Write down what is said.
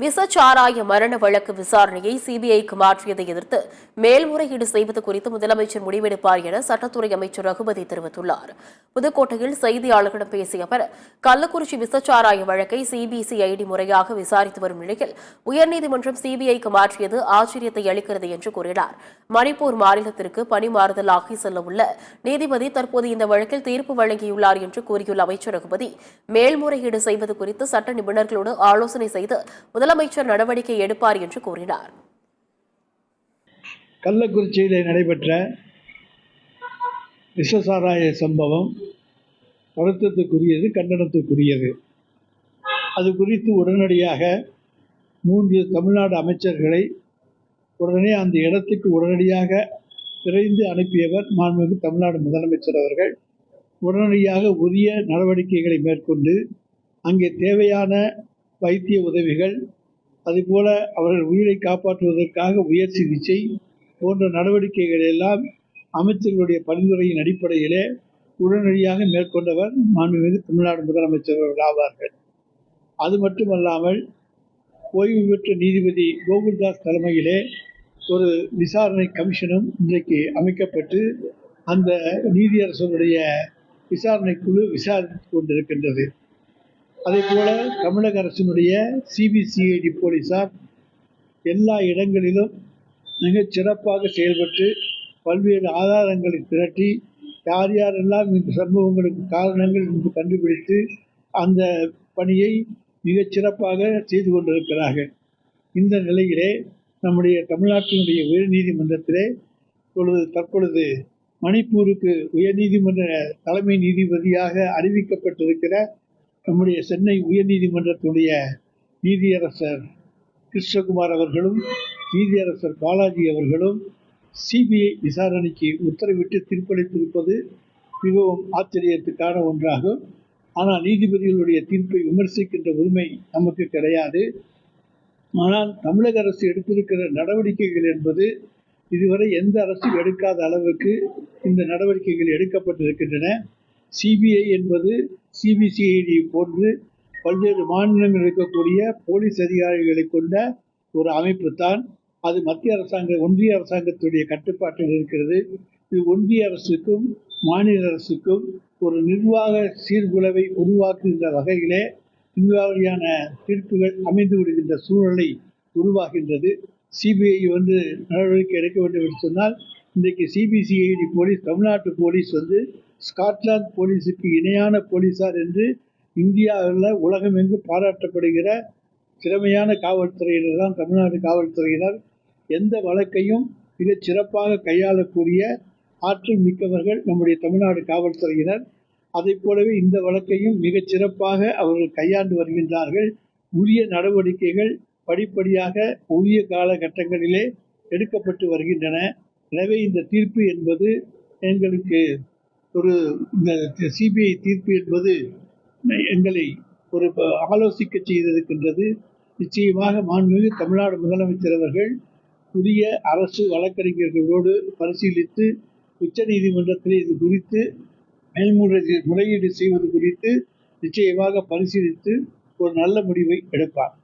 விசச்சாராய மரண வழக்கு விசாரணையை சிபிஐக்கு மாற்றியதை எதிர்த்து மேல்முறையீடு செய்வது குறித்து முதலமைச்சர் முடிவெடுப்பார் என சட்டத்துறை அமைச்சர் ரகுபதி தெரிவித்துள்ளார். புதுக்கோட்டையில் செய்தியாளர்களிடம் பேசிய அவர், கள்ளக்குறிச்சி விசச்சாராய வழக்கை சிபிசிஐடி முறையாக விசாரித்து வரும் நிலையில் உயர்நீதிமன்றம் சிபிஐக்கு மாற்றியது ஆச்சரியத்தை அளிக்கிறது என்று கூறினார். மணிப்பூர் மாநிலத்திற்கு பணி மாறுதலாகி செல்ல உள்ள நீதிபதி தற்போது இந்த வழக்கில் தீர்ப்பு வழங்கியுள்ளார் என்று கூறியுள்ள அமைச்சர் ரகுபதி, மேல்முறையீடு செய்வது குறித்து சட்ட நிபுணர்களோடு ஆலோசனை செய்து முதலமைச்சர் நடவடிக்கை எடுப்பார் என்று கூறினார். கள்ளக்குறிச்சியிலே நடைபெற்ற விஷசாராய சம்பவம் வருத்தத்துக்குரியது, கண்டனத்துக்குரியது. அது குறித்து உடனடியாக 3 தமிழ்நாடு அமைச்சர்களை உடனே அந்த இடத்துக்கு உடனடியாக விரைந்து அனுப்பியவர் மாண்புமிகு தமிழ்நாடு முதலமைச்சர் அவர்கள். உடனடியாக உரிய நடவடிக்கைகளை மேற்கொண்டு அங்கே தேவையான வைத்திய உதவிகள், அதுபோல அவர்கள் உயிரை காப்பாற்றுவதற்காக உயர் சிகிச்சை போன்ற நடவடிக்கைகள் எல்லாம் அமைச்சர்களுடைய பரிந்துரையின் அடிப்படையிலே உடனடியாக மேற்கொண்டவர் மாண்புமிகு தமிழ்நாடு முதலமைச்சர் அவர்கள் ஆவார்கள். அது மட்டுமல்லாமல் ஓய்வு பெற்ற நீதிபதி கோகுல்தாஸ் தலைமையிலே ஒரு விசாரணை கமிஷனும் இன்றைக்கு அமைக்கப்பட்டு அந்த நீதியரசருடைய விசாரணை குழு விசாரித்துக் கொண்டிருக்கின்றது. அதே போல தமிழக அரசினுடைய சிபிசிஐடி போலீசார் எல்லா இடங்களிலும் மிகச் சிறப்பாக செயல்பட்டு பல்வேறு ஆதாரங்களை திரட்டி யார் யாரெல்லாம் இந்த சம்பவங்களுக்கு காரணங்கள் என்று கண்டுபிடித்து அந்த பணியை மிகச் சிறப்பாக செய்து கொண்டிருக்கிறார்கள். இந்த நிலையிலே நம்முடைய தமிழ்நாட்டினுடைய உயர்நீதிமன்றத்திலே தற்பொழுது மணிப்பூருக்கு உயர்நீதிமன்ற தலைமை நீதிபதியாக அறிவிக்கப்பட்டிருக்கிற நம்முடைய சென்னை உயர்நீதிமன்றத்துடைய நீதியரசர் கிருஷ்ணகுமார் அவர்களும் நீதியரசர் பாலாஜி அவர்களும் சிபிஐ விசாரணைக்கு உத்தரவிட்டு தீர்ப்பளித்திருப்பது மிகவும் ஆச்சரியத்துக்கான ஒன்றாகும். ஆனால் நீதிபதிகளுடைய தீர்ப்பை விமர்சிக்கின்ற உரிமை நமக்கு கிடையாது. ஆனால் தமிழக அரசு எடுத்திருக்கிற நடவடிக்கைகள் என்பது இதுவரை எந்த அரசும் எடுக்காத அளவுக்கு இந்த நடவடிக்கைகள் எடுக்கப்பட்டிருக்கின்றன. சிபிஐ என்பது சிபிசிஐடி போன்று பல்வேறு மாநிலங்கள் இருக்கக்கூடிய போலீஸ் அதிகாரிகளை கொண்ட ஒரு அமைப்பு தான். அது மத்திய ஒன்றிய அரசாங்கத்துடைய கட்டுப்பாட்டில் இருக்கிறது. இது ஒன்றிய அரசுக்கும் மாநில அரசுக்கும் ஒரு நிர்வாக சீர்குலைவை உருவாக்குகின்ற வகையிலே இந்த வகையான தீர்ப்புகள் அமைந்து விடுகின்ற சூழலை உருவாகின்றது. சிபிஐ நடவடிக்கை எடுக்க வேண்டும் என்று சொன்னால் இன்றைக்கு சிபிசிஐடி போலீஸ், தமிழ்நாட்டு போலீஸ் ஸ்காட்லாந்து போலீஸுக்கு இணையான போலீஸார் என்று இந்தியாவில் உலகமெங்கும் பாராட்டப்படுகிற திறமையான காவல்துறையினர் தான் தமிழ்நாடு காவல்துறையினர். எந்த வழக்கையும் மிகச் சிறப்பாக கையாளக்கூடிய ஆற்றல் மிக்கவர்கள் நம்முடைய தமிழ்நாடு காவல்துறையினர். அதை போலவே இந்த வழக்கையும் மிகச் சிறப்பாக அவர்கள் கையாண்டு வருகின்றார்கள். உரிய நடவடிக்கைகள் படிப்படியாக உரிய காலகட்டங்களிலே எடுக்கப்பட்டு வருகின்றன. எனவே இந்த தீர்ப்பு என்பது எங்களுக்கு இந்த சிபிஐ தீர்ப்பு என்பது எங்களை ஆலோசிக்க செய்திருக்கின்றது. நிச்சயமாக மாண்புமிகு தமிழ்நாடு முதலமைச்சர் அவர்கள் புதிய அரசு வழக்கறிஞர்களோடு பரிசீலித்து உச்ச நீதிமன்றத்தில் இது குறித்து மேல்முறையீடு செய்வது குறித்து நிச்சயமாக பரிசீலித்து ஒரு நல்ல முடிவை எடுப்பார்.